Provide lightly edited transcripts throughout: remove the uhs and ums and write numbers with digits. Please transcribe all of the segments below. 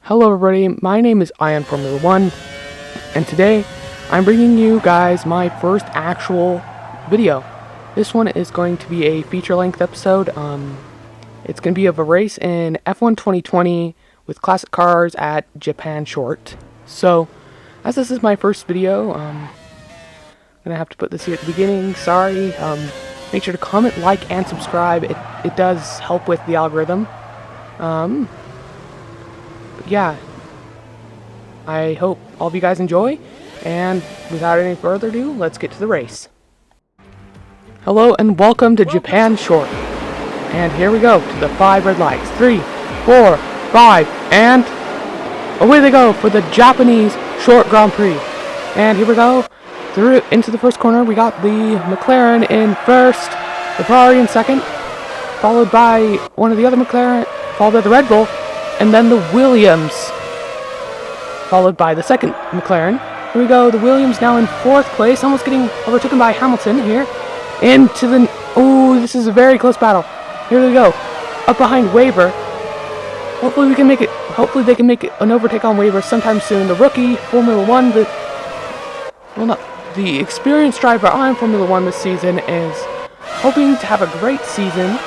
Hello everybody, my name is Ion Formula 1, and today I'm bringing you guys my first actual video. This one is going to be a feature-length episode. It's going to be of a race in F1 2020 with classic cars at Japan Short. So, as this is my first video, I'm going to have to put this here at the beginning, sorry. Make sure to comment, like, and subscribe. It does help with the algorithm. Yeah, I hope all of you guys enjoy, and without any further ado, let's get to the race. Hello and welcome to Japan Short, and here we go to the 5 red lights. 3, 4, 5, and away they go for the Japanese Short Grand Prix. And here we go, through into the first corner. We got the McLaren in first, the Ferrari in second, followed by one of the other McLaren, followed by the Red Bull, and then the Williams, followed by the second McLaren. Here we go, the Williams now in 4th place, almost getting overtaken by Hamilton here. Into the... oh, this is a very close battle. Here we go, up behind Weber. Hopefully we can make it, hopefully they can make an overtake on Weber sometime soon. The rookie, Formula 1, the experienced driver on Formula 1 this season is hoping to have a great season.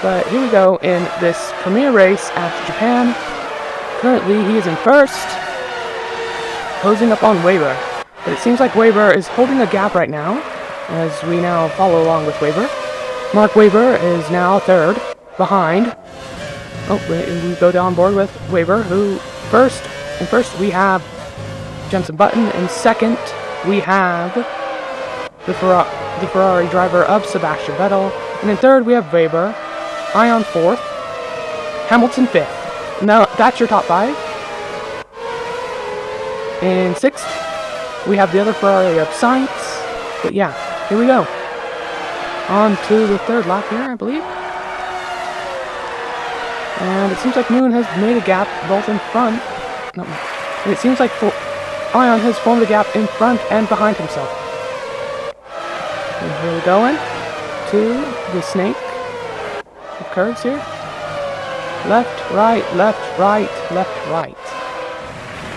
But here we go in this premier race at Japan. Currently, he is in first, closing up on Weber. But it seems like Weber is holding a gap right now, as we now follow along with Weber. Mark Webber is now third, behind. Oh, we go down board with Weber, who in first we have Jenson Button. In second, we have the Ferrari driver of Sebastian Vettel. And in third, we have Weber. Ion 4th, Hamilton 5th. Now that's your top 5. In 6th, we have the other Ferrari of Sainz. But yeah, here we go. On to the 3rd lap here, I believe. And it seems like Moon has made a gap both in front. No, and it seems like Ion has formed a gap in front and behind himself. And here we go to the snake. Curves here. Left, right, left, right, left, right.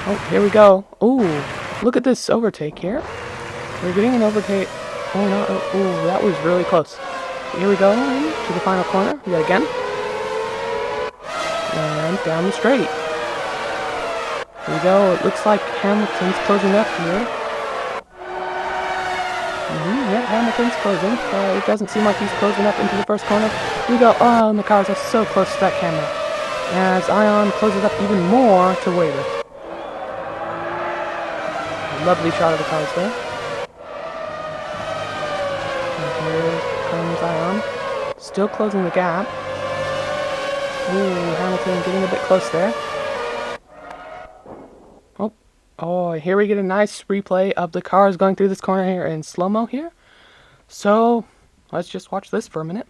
Oh, here we go. Ooh, look at this overtake here. We're getting an overtake. Oh no, oh, that was really close. Here we go to the final corner yet again. And down the straight. Here we go. It looks like Hamilton's closing up here. Yeah, Hamilton's closing, but it doesn't seem like he's closing up into the first corner. Here we go. Oh, the cars are so close to that camera. As Ion closes up even more to Weber. Lovely shot of the cars there. And here comes Ion. Still closing the gap. Ooh, Hamilton getting a bit close there. Oh, here we get a nice replay of the cars going through this corner here in slow-mo here. So, let's just watch this for a minute.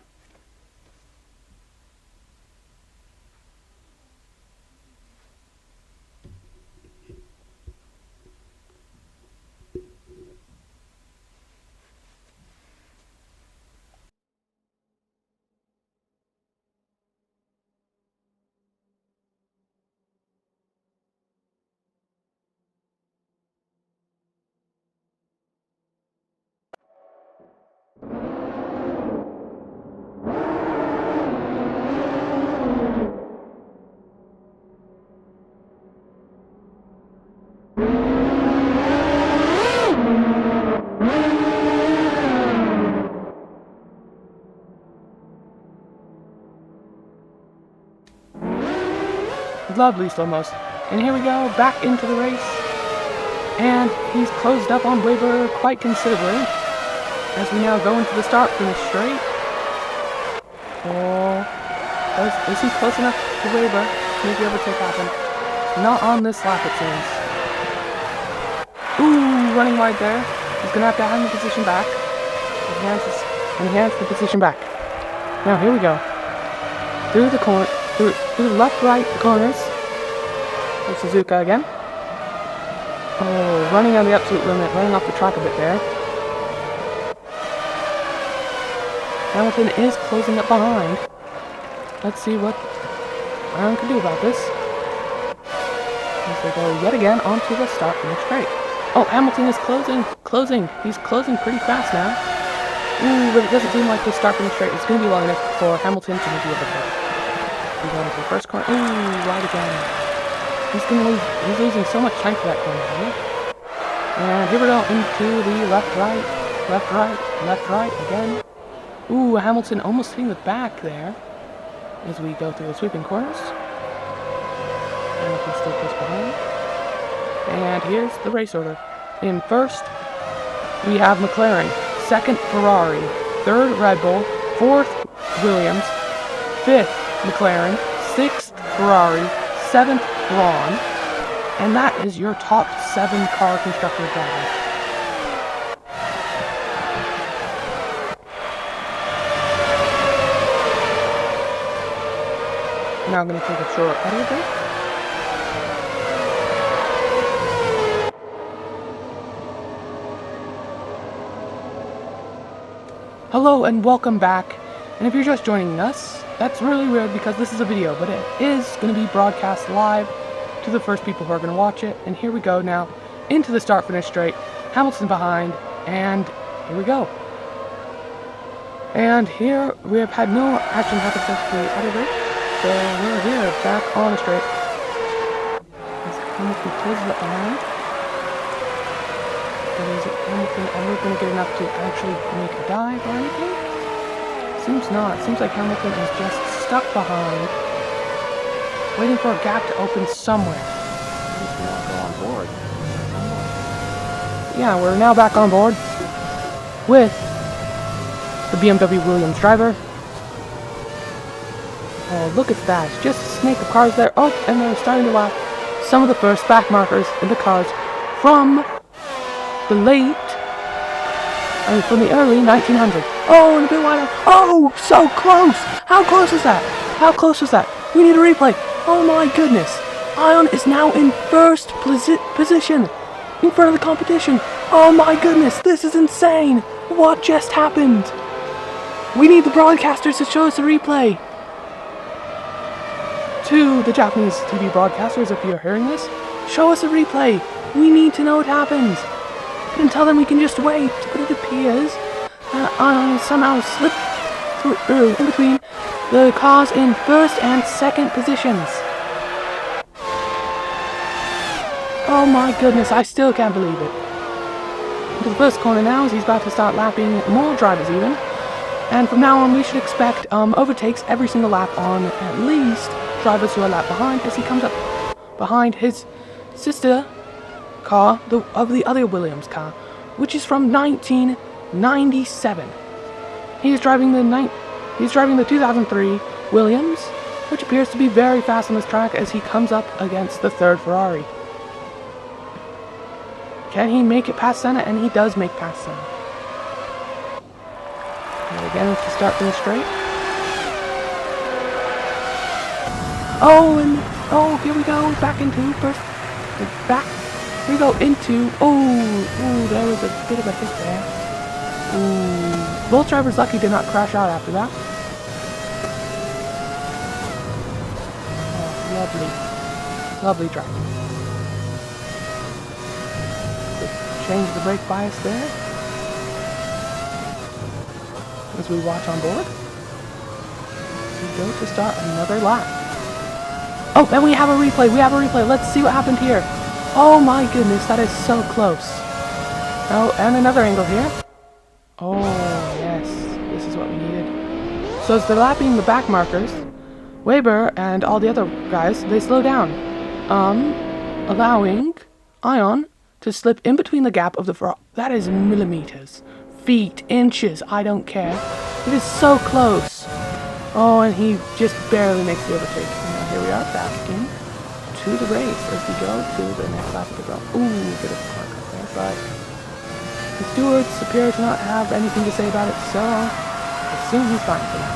Lovely slow-mos. And here we go, back into the race. And he's closed up on Weber quite considerably. As we now go into the start-finish straight. Oh, is he close enough to Weber to make the overtake happen? Not on this lap, it seems. Ooh, running wide there. He's going to have the position back. Enhance the position back. Now, here we go. Through the corner. Through the left-right corners. There's Suzuka again. Oh, running on the absolute limit, running off the track a bit there. Hamilton is closing up behind. Let's see what Ion can do about this. as they go yet again onto the start finish straight. Oh, Hamilton is closing. He's closing pretty fast now. Ooh, but it doesn't seem like the start finish straight is going to be long enough for Hamilton to maybe overtake. We go into the first corner. Ooh, right again. He's losing so much time for that corner, isn't he? And here we go into the left, right again. Ooh, Hamilton almost hitting the back there as we go through the sweeping corners. Hamilton still close behind. And here's the race order. In first, we have McLaren. Second, Ferrari. Third, Red Bull. Fourth, Williams. Fifth, McLaren. Sixth, Ferrari. Seventh, Braun. And that is your top 7 car constructor drivers. Now I'm going to take a short audio break. Hello and welcome back. And if you're just joining us, that's really weird because this is a video, but it is going to be broadcast live to the first people who are going to watch it. And here we go now into the start finish straight. Hamilton behind, and here we go. And here we have had no action happen since the audio break, so we're here back on the straight. As Hamilton closes it behind. But is Hamilton ever going to get enough to actually make a dive or anything? Seems not. Seems like Hamilton is just stuck behind, waiting for a gap to open somewhere. At least we won't go on board. Yeah, we're now back on board with the BMW Williams driver. Oh, look at that. It's just a snake of cars there. Oh, and they're starting to lap some of the first back markers in the cars from the early 1900s. Oh, and a bit wider. Oh, so close. How close was that? How close was that? We need a replay. Oh my goodness. Ion is now in first position in front of the competition. Oh my goodness. This is insane. What just happened? We need the broadcasters to show us a replay. To the Japanese TV broadcasters, if you're hearing this, show us a replay. We need to know what happened. And tell them we can just wait, but it appears that Ion somehow slipped through in between the cars in first and second positions. Oh my goodness, I still can't believe it. Into the first corner now, as he's about to start lapping more drivers even. And from now on, we should expect overtakes every single lap on at least drivers who are lap behind, as he comes up behind his sister car of the other Williams car, which is from 1997. He's driving the 2003 Williams, which appears to be very fast on this track as he comes up against the third Ferrari. Can he make it past Senna? And he does make past Senna. And again, to start from the straight. Oh, here we go, back into first, back. Here we go into, there was a bit of a hit there. Ooh, both drivers lucky did not crash out after that. Oh, lovely driving. Change the brake bias there as we watch on board. We go to start another lap. Oh, and we have a replay. Let's see what happened here. Oh my goodness, that is so close. Oh, and another angle here. Oh, yes. This is what we needed. So as they're lapping the back markers, Weber and all the other guys, they slow down. Allowing Ion to slip in between the gap of the Ferrari. That is millimeters. Feet, inches, I don't care. It is so close. Oh, and he just barely makes the overtake. Now here we are, back in to the race as we go to the next lap of the ground. Ooh, a bit of a car cut there, but the stewards appear to not have anything to say about it, so I assume he's fine for that.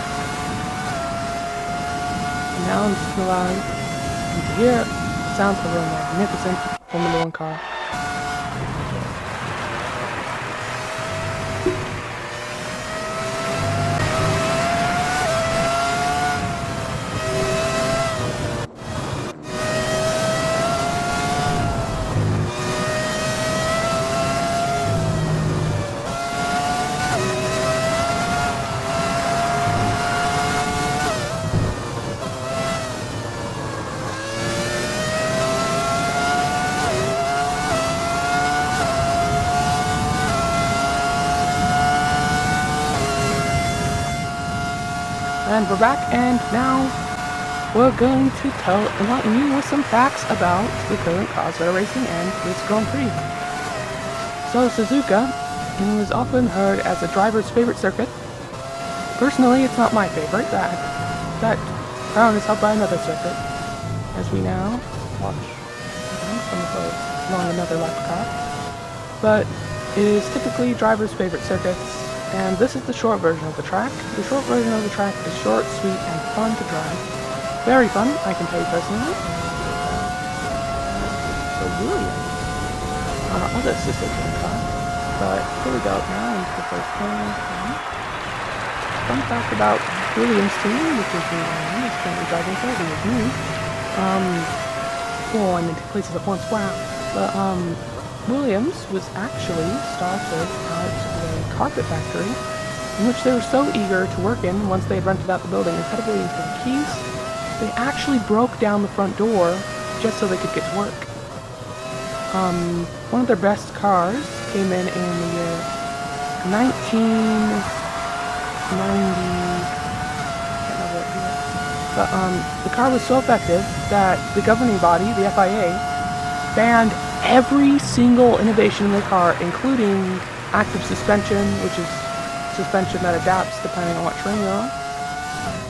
And now I'm just allowing you to hear the sounds of a magnificent Formula 1 car. And we're back, and now we're going to enlighten you with some facts about the current cars that are racing and this Grand Prix. So Suzuka is often heard as a driver's favorite circuit. Personally, it's not my favorite. That crown is held by another circuit, as we now watch along another lap car. But it is typically drivers' favorite circuits. And this is the short version of the track. The short version of the track is short, sweet, and fun to drive. Very fun, I can tell you personally. So Williams on our other sister team car. But here we go now into the first corner. Fun fact about Williams' team, which is the one is currently driving for, who is new. I'm in two places at once, wow. But Williams was actually started out a carpet factory in which they were so eager to work in once they had rented out the building. Instead of waiting for the keys, they actually broke down the front door just so they could get to work. One of their best cars came in the year 1990. I can't remember what year. But the car was so effective that the governing body, the FIA, banned every single innovation in the car, including active suspension, which is suspension that adapts depending on what terrain you're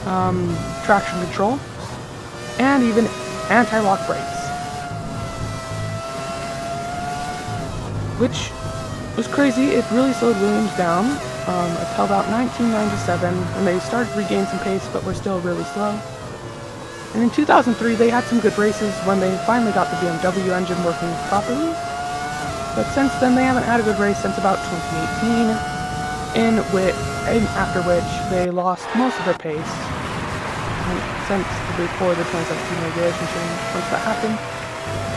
on, traction control, and even anti-lock brakes. Which was crazy. It really slowed Williams down until about 1997 when they started to regain some pace, but were still really slow. And in 2003, they had some good races when they finally got the BMW engine working properly. But since then, they haven't had a good race since about 2018, after which they lost most of their pace. And since before the 2017 regulation change, once that happened,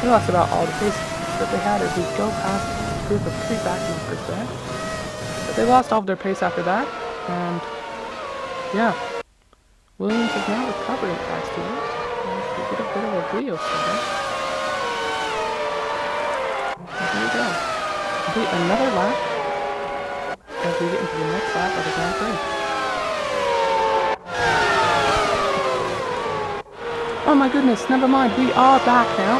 they lost about all the pace that they had as we go past a group of 3 backmarkers there. But they lost all of their pace after that, and yeah. Williams is now recovering past here. We get a bit of a video started. And here we go. Complete another lap as we get into the next lap of the Grand Prix. Oh my goodness, never mind. We are back now.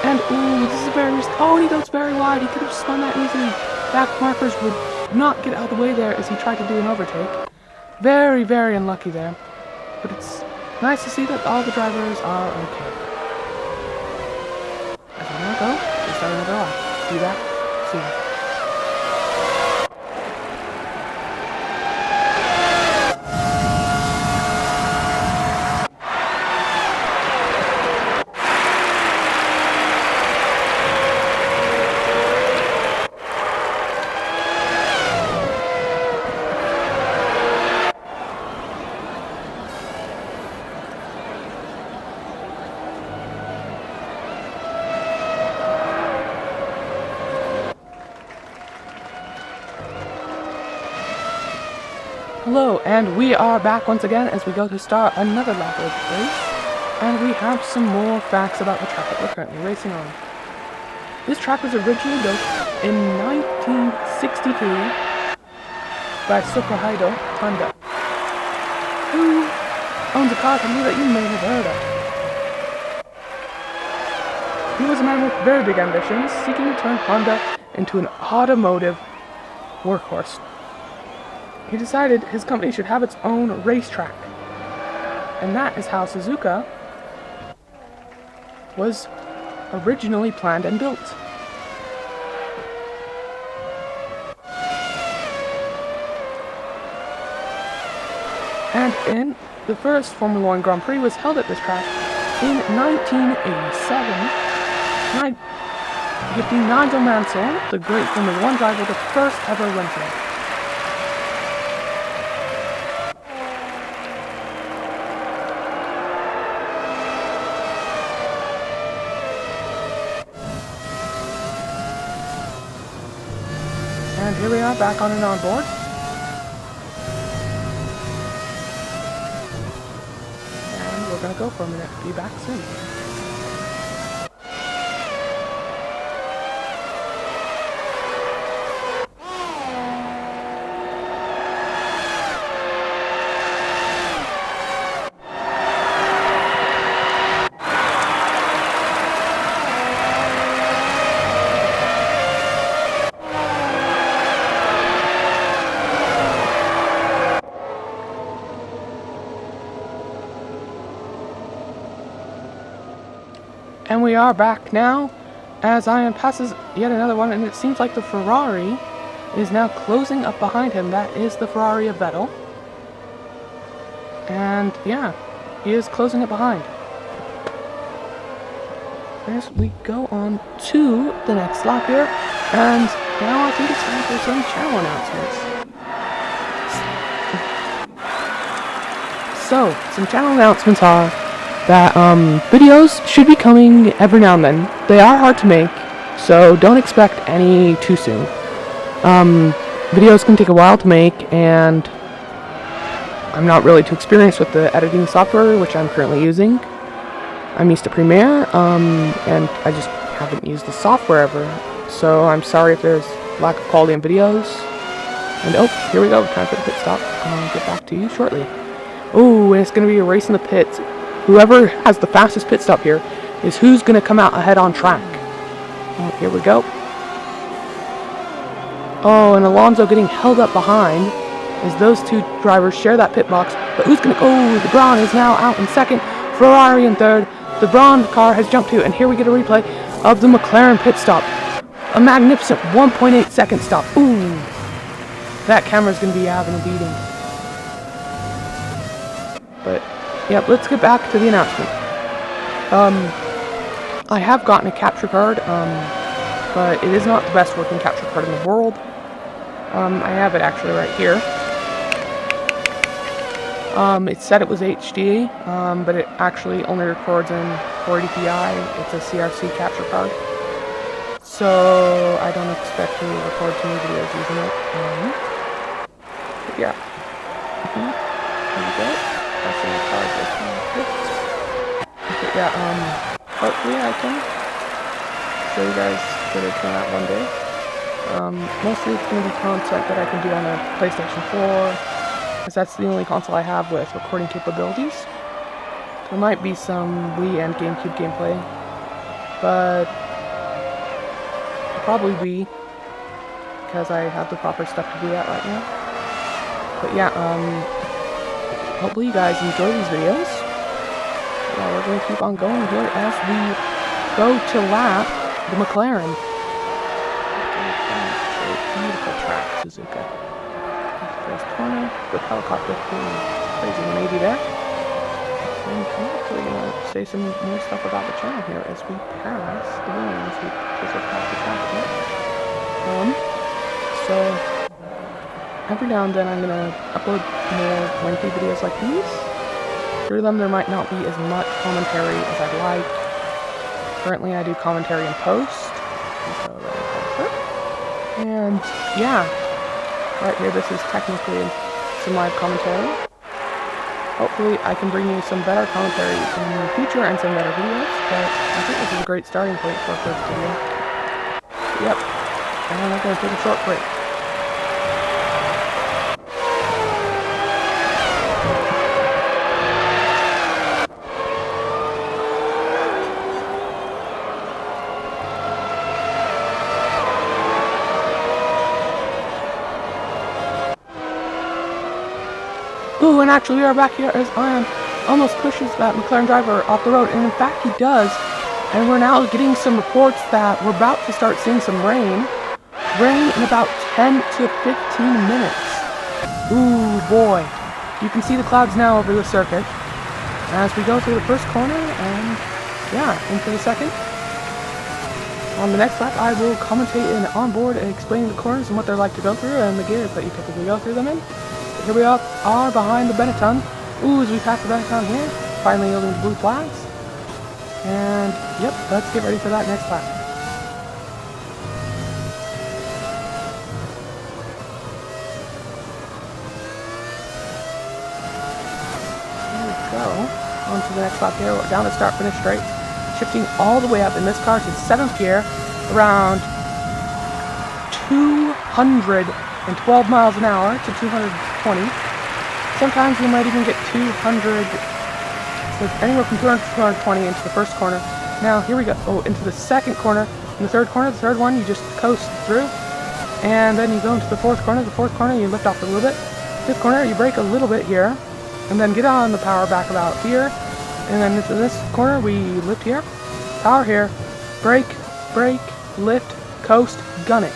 And ooh, this is a very he goes very wide. He could have spun that easily. Back markers would not get out of the way there as he tried to do an overtake. Very, very unlucky there. But it's nice to see that all the drivers are okay. As we now go, we start another lap. Be back soon. Hello, and we are back once again as we go to start another lap of the race, and we have some more facts about the track that we're currently racing on. This track was originally built in 1962 by Sukihiro Honda, who owns a car company that you may have heard of. He was a man with very big ambitions, seeking to turn Honda into an automotive workhorse. He decided his company should have its own racetrack. And that is how Suzuka was originally planned and built. And the first Formula One Grand Prix was held at this track in 1987, giving Nigel Mansell, the great Formula One driver, the first ever win for it. And here we are back on and on board. And we're going to go for a minute. Be back soon. And we are back now as Ian passes yet another one, and it seems like the Ferrari is now closing up behind him. That is the Ferrari of Vettel. And yeah, he is closing it behind. As we go on to the next lap here, and now I think it's time for some channel announcements. So, some channel announcements are that videos should be coming every now and then. They are hard to make, so don't expect any too soon. Videos can take a while to make, and I'm not really too experienced with the editing software which I'm currently using. I'm used to Premiere, and I just haven't used the software ever, so I'm sorry if there's lack of quality in videos. And oh, here we go, time for the pit stop. I'll get back to you shortly. Oh, and it's going to be a race in the pits. Whoever has the fastest pit stop here is who's going to come out ahead on track. Oh, here we go. Oh, and Alonso getting held up behind as those two drivers share that pit box. But who's going to... Oh, the Braun is now out in second. Ferrari in third. The Braun car has jumped too. And here we get a replay of the McLaren pit stop. A magnificent 1.8 second stop. Ooh. That camera's going to be having a beating. But, yeah, let's get back to the announcement. I have gotten a capture card, but it is not the best working capture card in the world. I have it actually right here. It said it was HD, but it actually only records in 480p. It's a CRC capture card. So, I don't expect to record too many videos using it. But yeah. There we go. Passing the card but yeah, hopefully I can show you guys what it turned out one day. Mostly it's going to be content that I can do on a PlayStation 4, because that's the only console I have with recording capabilities. There might be some Wii and GameCube gameplay, but it'll probably be because I have the proper stuff to do that right now. But yeah, hopefully you guys enjoy these videos. We're going to keep on going here as we go to lap the McLaren. Beautiful track, Suzuka. First corner, with helicopter being crazy 180 there. And I'm actually going to say some more stuff about the channel here as we pass the lanes. We just pass the traffic. So every now and then I'm going to upload more lengthy videos like these. Through them there might not be as much commentary as I'd like. Currently I do commentary in post. And yeah, right here this is technically some live commentary. Hopefully I can bring you some better commentary in the future and some better videos, but I think this is a great starting point for a first video. Yep, and I'm going to take a short break. Ooh, and actually we are back here as Ian almost pushes that McLaren driver off the road, and in fact he does. And we're now getting some reports that we're about to start seeing some rain. Rain in about 10 to 15 minutes. Ooh, boy. You can see the clouds now over the circuit as we go through the first corner and, yeah, into the second. On the next lap, I will commentate and onboard and explain the corners and what they're like to go through and the gears that you typically go through them in. Here we are behind the Benetton. Ooh, as we pass the Benetton here, finally yielding to blue flags. And, yep, let's get ready for that next lap. Here we go. On to the next lap here. We're down the start finish straight. Shifting all the way up in this car to 7th gear, around 212 miles an hour to 220. Sometimes we might even get 200, so anywhere from 200 to 220 into the first corner. Now here we go, into the second corner. In the third corner, the third one, you just coast through. And then you go into the fourth corner. The fourth corner, you lift off a little bit. Fifth corner, you brake a little bit here. And then get on the power back about here. And then into this corner, we lift here. Power here. Brake, lift, coast, gun it.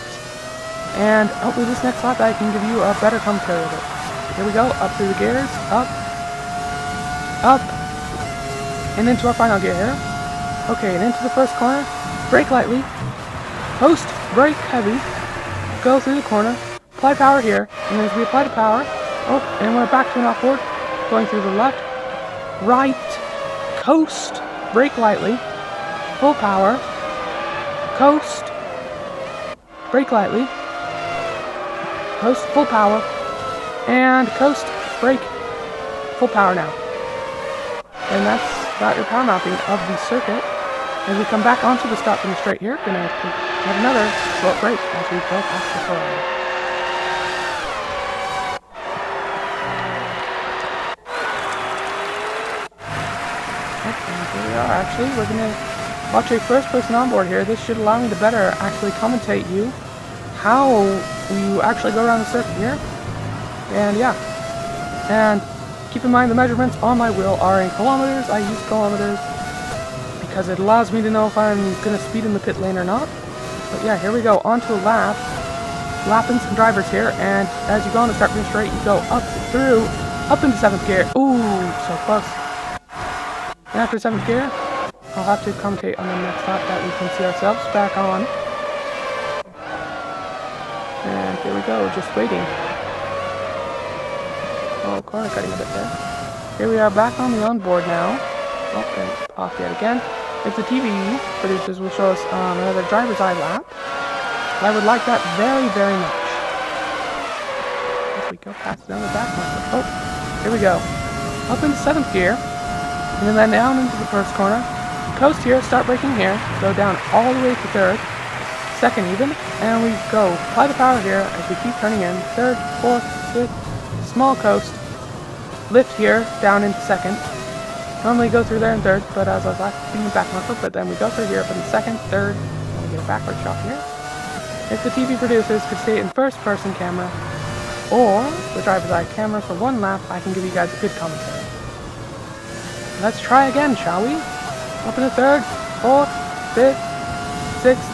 And hopefully this next lap I can give you a better commentary of it. Here we go, up through the gears, up, and into our final gear here. Okay, and into the first corner, brake lightly, coast, brake heavy, go through the corner, apply power here, and as we apply the power, and we're back to an off-board, going through the left, right, coast, brake lightly, full power, coast, brake lightly, coast, full power, and coast, brake, full power now. And that's about your power mapping of the circuit. As we come back onto the stop finish straight here, gonna have another short break as we go past the corner. And here we are actually. We're gonna watch a first person onboard here. This should allow me to better actually commentate you how you actually go around the circuit here. And yeah. And keep in mind the measurements on my wheel are in kilometers. I use kilometers because it allows me to know if I'm going to speed in the pit lane or not. But yeah, here we go. On to a lap. Lapping some drivers here. And as you go on the start finish straight, you go up into 7th gear. Ooh, so close. And after 7th gear, I'll have to commentate on the next lap that we can see ourselves back on. And here we go, just waiting. Oh, corner cutting a bit there. Here we are back on the onboard now. Oh, and off yet again. If the TV producers will show us another driver's eye lap, I would like that very, very much. As we go past another back marker. Oh, here we go. Up into 7th gear, and then down into the first corner. Coast here, start braking here, go down all the way to 3rd, 2nd even, and we go. Apply the power here as we keep turning in. 3rd, 4th, 5th, small coast. Lift here, down into 2nd. Normally go through there in 3rd, but as I was being back marker, but then we go through here, but in 2nd, 3rd, and we get a backward shot here. If the TV producers could stay in first person camera, or the driver's eye camera for one lap, I can give you guys a good commentary. Let's try again, shall we? Up into 3rd, 4th, 5th, 6th,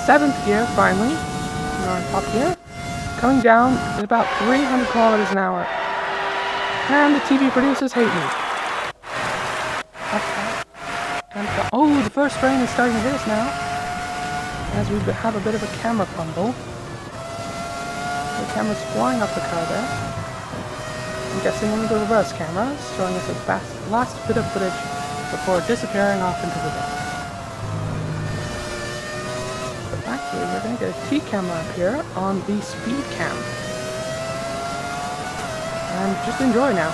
7th gear, finally. We're on top here. Coming down at about 300 kilometers an hour. And the TV producers hate me. Oh, the first frame is starting to hit us now. As we have a bit of a camera fumble. The camera's flying off the car there. I'm guessing one of the reverse cameras, showing us its last bit of footage before disappearing off into the dark. But actually, we're going to get a T-camera up here on the speed cam. And just enjoy now.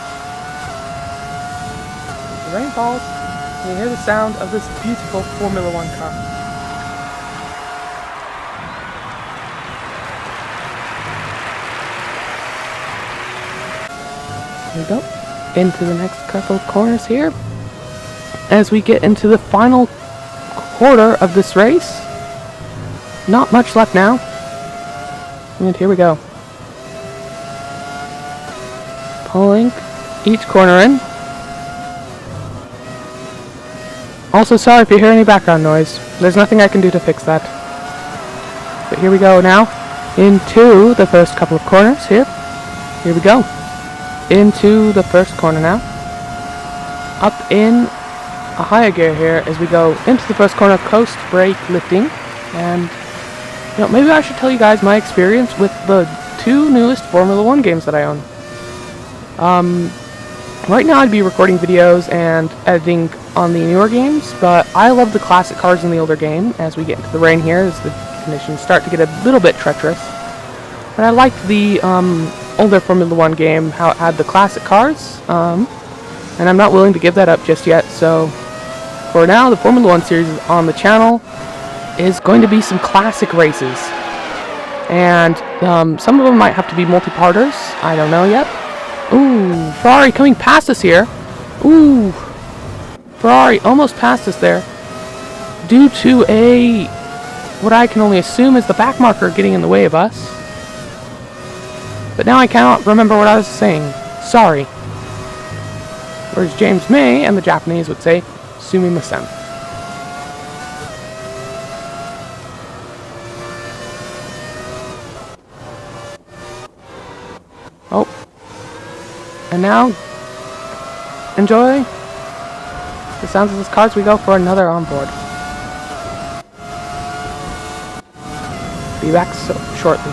The rain falls, and you hear the sound of this beautiful Formula 1 car. Here we go. Into the next couple of corners here. As we get into the final quarter of this race. Not much left now. And here we go. Pulling each corner in. Also, sorry if you hear any background noise. There's nothing I can do to fix that. But here we go now. Into the first couple of corners here. Here we go. Into the first corner now. Up in a higher gear here as we go into the first corner, coast, brake, lifting. And, you know, maybe I should tell you guys my experience with the 2 newest Formula 1 games that I own. Right now I'd be recording videos and editing on the newer games, but I love the classic cars in the older game. As we get into the rain here, as the conditions start to get a little bit treacherous. But I liked the older Formula 1 game, how it had the classic cars, and I'm not willing to give that up just yet, so for now the Formula 1 series on the channel is going to be some classic races. And some of them might have to be multi-parters, I don't know yet. Ooh, Ferrari coming past us here. Ooh, Ferrari almost passed us there due to what I can only assume is the back marker getting in the way of us. But now I cannot remember what I was saying. Sorry. Whereas James May and the Japanese would say, sumimasen. And now, enjoy the sounds of this car as we go for another onboard. Be back shortly.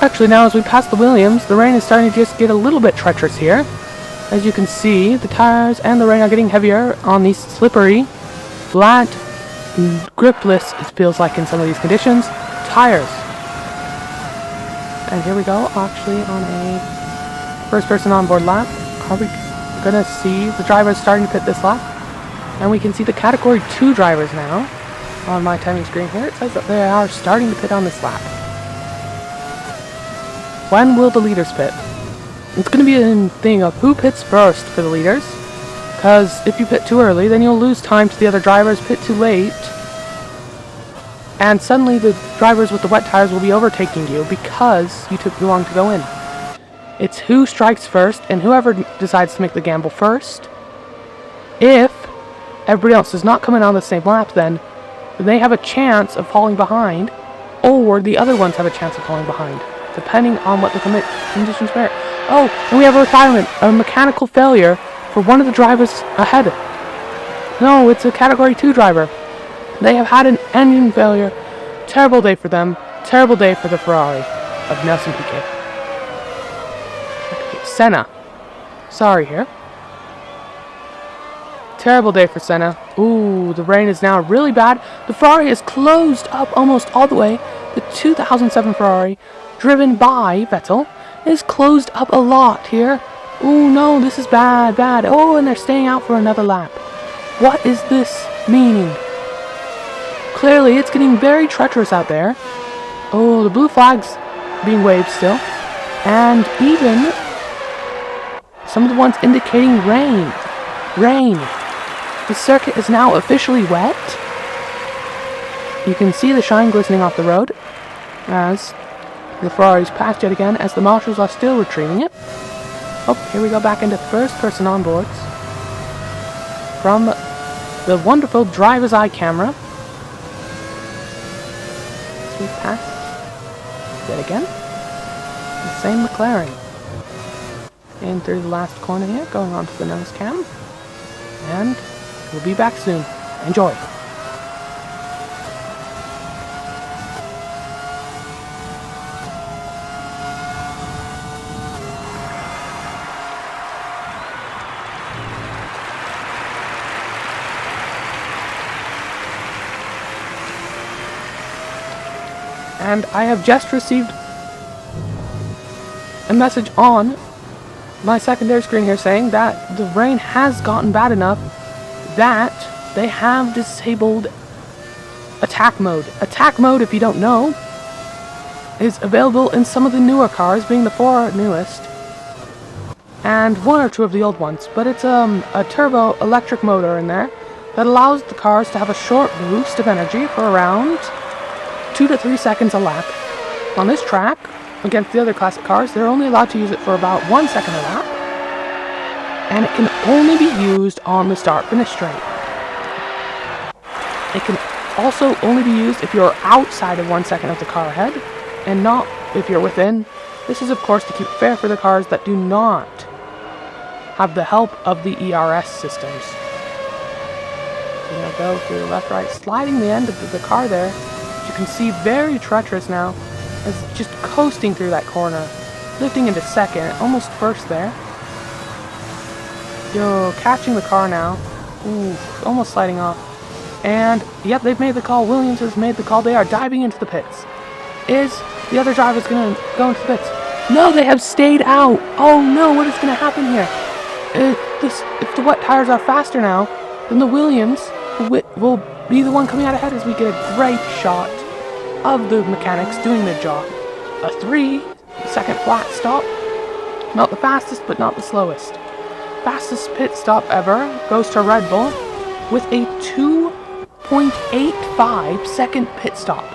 Actually, now as we pass the Williams, the rain is starting to just get a little bit treacherous here. As you can see, the tires and the rain are getting heavier on these slippery, flat, gripless, it feels like in some of these conditions, tires. And here we go, actually on a first-person onboard lap. Are we going to see the drivers starting to pit this lap? And we can see the Category 2 drivers now on my timing screen here. It says that they are starting to pit on this lap. When will the leaders pit? It's going to be a thing of who pits first for the leaders, because if you pit too early, then you'll lose time to the other drivers. Pit too late, and suddenly the drivers with the wet tires will be overtaking you because you took too long to go in. It's who strikes first, and whoever decides to make the gamble first, if everybody else does not come in on the same lap, then they have a chance of falling behind, or the other ones have a chance of falling behind, depending on what the conditions were. Oh, and we have a retirement, a mechanical failure for one of the drivers ahead. No, it's a Category 2 driver. They have had an engine failure. Terrible day for them. Terrible day for the Ferrari of Nelson Piquet. Okay, Senna. Sorry here. Terrible day for Senna. Ooh, the rain is now really bad. The Ferrari is closed up almost all the way. The 2007 Ferrari, driven by Vettel, is closed up a lot here. Oh no, this is bad, bad. Oh, and they're staying out for another lap. What is this meaning? Clearly, it's getting very treacherous out there. Oh, the blue flag's being waved still. And even some of the ones indicating rain. Rain. The circuit is now officially wet. You can see the shine glistening off the road as the Ferrari's passed yet again, as the marshals are still retrieving it. Oh, here we go back into first-person onboards from the wonderful driver's eye camera. As we pass yet again the same McLaren. In through the last corner here, going on to the nose cam. And we'll be back soon. Enjoy. And I have just received a message on my secondary screen here saying that the rain has gotten bad enough that they have disabled attack mode. Attack mode, if you don't know, is available in some of the newer cars, being the 4 newest, and 1 or 2 of the old ones. But it's a turbo electric motor in there that allows the cars to have a short boost of energy for around 2 to 3 seconds a lap. On this track, against the other classic cars, they're only allowed to use it for about 1 second a lap, and it can only be used on the start-finish straight. It can also only be used if you're outside of 1 second of the car ahead, and not if you're within. This is, of course, to keep it fair for the cars that do not have the help of the ERS systems. So we're going to go through the left-right, sliding the end of the car there. You can see very treacherous now, as just coasting through that corner, lifting into second, almost first there. Yo, catching the car now. Ooh, almost sliding off. And, yep, they've made the call. Williams has made the call. They are diving into the pits. Is the other driver's going to go into the pits? No, they have stayed out. Oh no, what is going to happen here? If the wet tires are faster now, then the Williams will be the one coming out ahead, as we get a great shot of the mechanics doing their job. A 3-second flat stop. Not the fastest, but not the slowest. Fastest pit stop ever goes to Red Bull with a 2.85 second pit stop.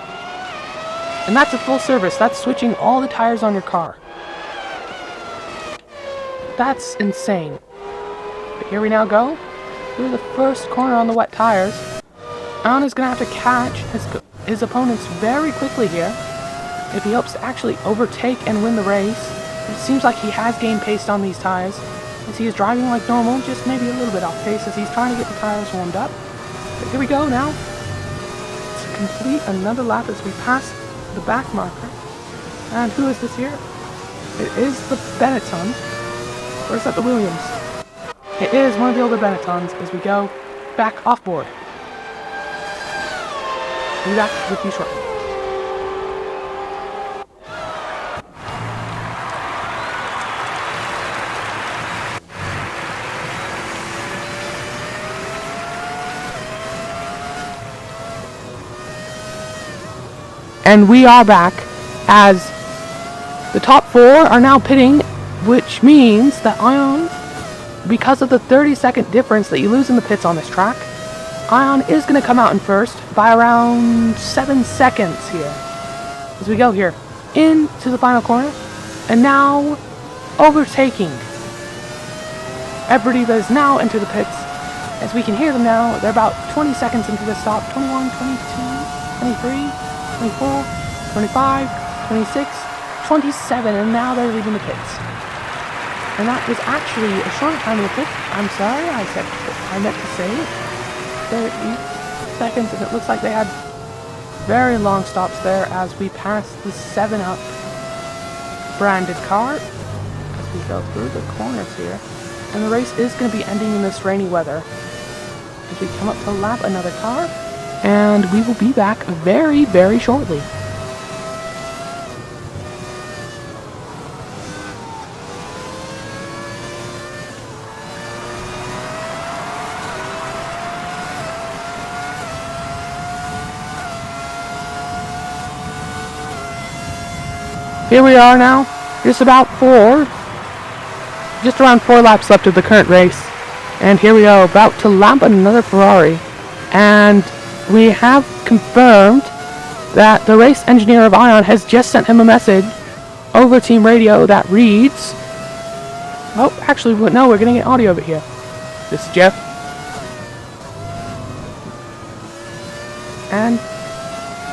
And that's a full service. That's switching all the tires on your car. That's insane. But here we now go through the first corner on the wet tires. Ion is going to have to catch his opponents very quickly here if he hopes to actually overtake and win the race. It seems like he has gained pace on these tires as he is driving like normal, just maybe a little bit off pace as he's trying to get the tires warmed up. But here we go now to complete another lap as we pass the back marker. And who is this here? It is the Benetton. Or is that the Williams? It is one of the older Benettons as we go back off board. Be back with you shortly. And we are back as the top 4 are now pitting, which means that Ion, because of the 30-second difference that you lose in the pits on this track, Ion is going to come out in first by around 7 seconds here. As we go here into the final corner, and now overtaking everybody that has now entered the pits. As we can hear them now, they're about 20 seconds into the stop. 21, 22, 23... 24, 25, 26, 27, and now they're leaving the pits. And that was actually a short time in the pit. I'm sorry, I meant to say 30 seconds, and it looks like they had very long stops there as we pass the 7-Up branded car as we go through the corners here. And the race is going to be ending in this rainy weather as we come up to lap another car. And we will be back very, very shortly. Here we are now, just around 4 laps left of the current race. And here we are about to lap another Ferrari. And we have confirmed that the race engineer of Ion has just sent him a message over team radio that reads... Oh, actually, no, we're getting an audio of it here. This is Jeff. And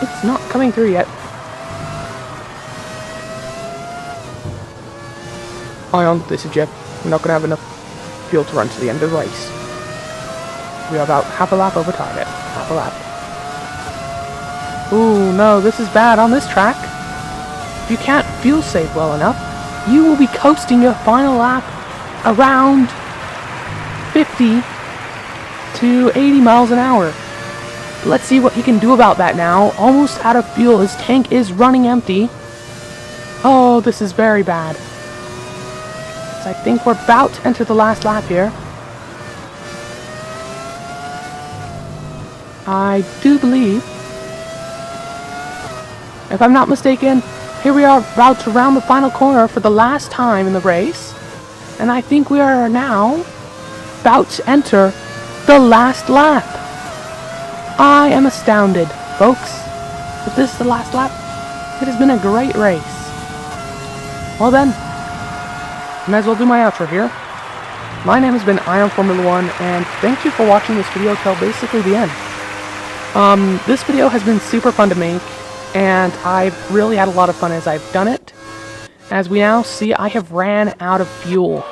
it's not coming through yet. Ion, this is Jeff. We're not going to have enough fuel to run to the end of the race. We are about half a lap over target. Half a lap. Ooh, no, this is bad on this track. If you can't fuel save well enough, you will be coasting your final lap around 50 to 80 miles an hour. But let's see what he can do about that now. Almost out of fuel. His tank is running empty. Oh, this is very bad. So I think we're about to enter the last lap here. I do believe, if I'm not mistaken, here we are about to round the final corner for the last time in the race. And I think we are now about to enter the last lap. I am astounded, folks. If this is the last lap, it has been a great race. Well then, might as well do my outro here. My name has been Ion Formula 1, and thank you for watching this video till basically the end. This video has been super fun to make, and I've really had a lot of fun as I've done it. As we now see, I have ran out of fuel.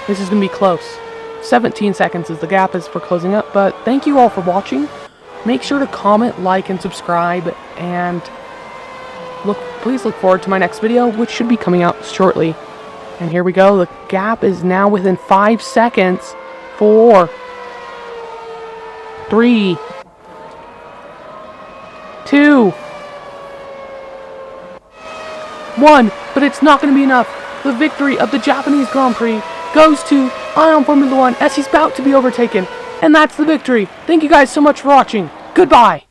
This is going to be close. 17 seconds is the gap as for closing up, but thank you all for watching. Make sure to comment, like, and subscribe, and please look forward to my next video, which should be coming out shortly. And here we go, the gap is now within 5 seconds. 4, 3, 2, 1, but it's not going to be enough. The victory of the Japanese Grand Prix goes to Ion Formula 1 as he's about to be overtaken. And that's the victory. Thank you guys so much for watching. Goodbye.